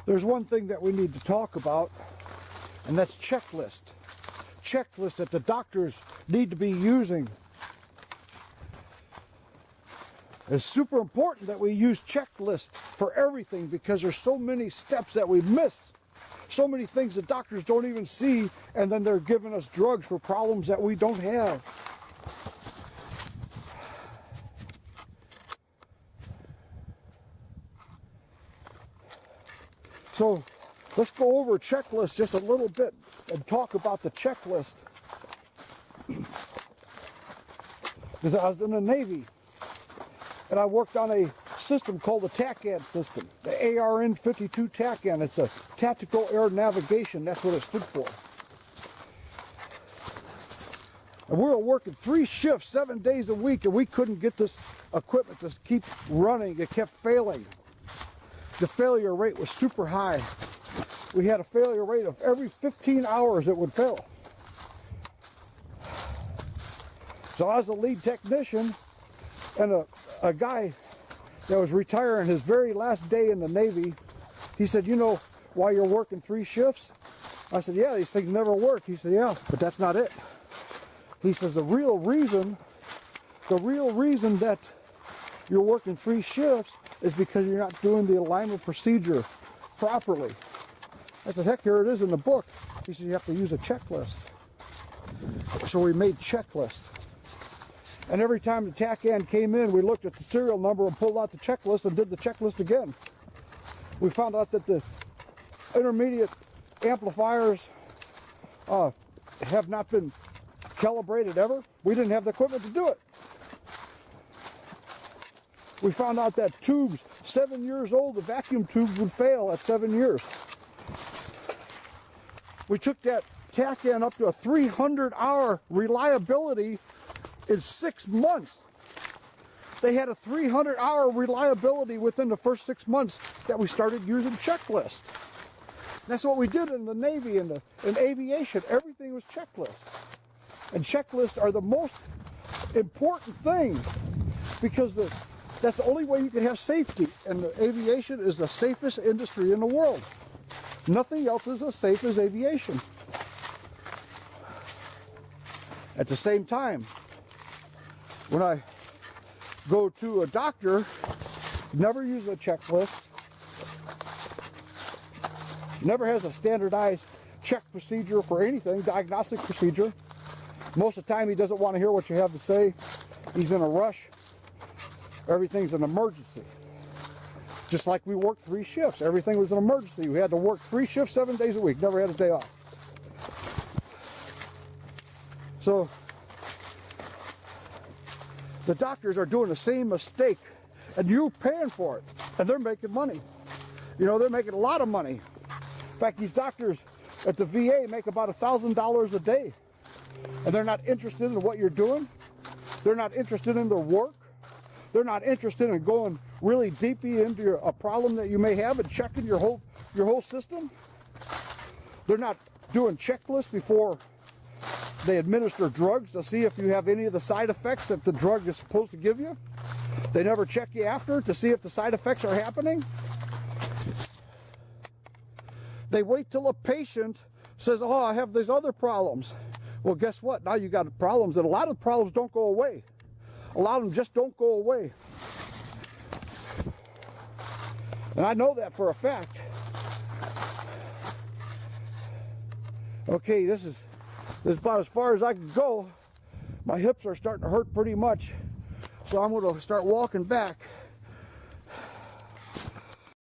There's one thing that we need to talk about, and that's checklist. Checklist that the doctors need to be using. It's super important that we use checklists for everything because there's so many steps that we miss. So many things that doctors don't even see, and then they're giving us drugs for problems that we don't have. So let's go over a checklist just a little bit and talk about the checklist. Because I was in the Navy and I worked on a system called the TACAN system, the ARN-52 TACAN. It's a Tactical Air Navigation. That's what it stood for. And we were working 3 shifts, 7 days a week, and we couldn't get this equipment to keep running. It kept failing. The failure rate was super high. We had a failure rate of every 15 hours it would fail. So I was a lead technician, and a guy that was retiring his very last day in the Navy, he said, you know why you're working 3 shifts? I said, yeah, these things never work. He said, yeah, but that's not it. He says, the real reason that you're working 3 shifts is because you're not doing the alignment procedure properly. I said, heck, here it is in the book. He said, you have to use a checklist. So we made checklists. And every time the TACAN came in, we looked at the serial number and pulled out the checklist and did the checklist again. We found out that the intermediate amplifiers have not been calibrated ever. We didn't have the equipment to do it. We found out that tubes, 7 years old, the vacuum tubes would fail at 7 years. We took that TACAN up to a 300-hour reliability in 6 months. They had a 300-hour reliability within the first 6 months that we started using checklists. That's what we did in the Navy and in aviation. Everything was checklists. And checklists are the most important thing because that's the only way you can have safety. And aviation is the safest industry in the world. Nothing else is as safe as aviation. At the same time, when I go to a doctor, never use a checklist, never has a standardized check procedure for anything, diagnostic procedure. Most of the time he doesn't want to hear what you have to say. He's in a rush. Everything's an emergency. Just like we worked 3 shifts. Everything was an emergency. We had to work 3 shifts, 7 days a week. Never had a day off. So the doctors are doing the same mistake, and you're paying for it, and they're making money. You know, they're making a lot of money. In fact, these doctors at the VA make about $1,000 a day, and they're not interested in what you're doing. They're not interested in their work. They're not interested in going really deeply into a problem that you may have and checking your whole system. They're not doing checklists before they administer drugs to see if you have any of the side effects that the drug is supposed to give you. They never check you after to see if the side effects are happening. They wait till a patient says, oh, I have these other problems. Well, guess what? Now you got problems, and a lot of problems don't go away. A lot of them just don't go away. And I know that for a fact. Okay, this is about as far as I can go. My hips are starting to hurt pretty much, so I'm going to start walking back.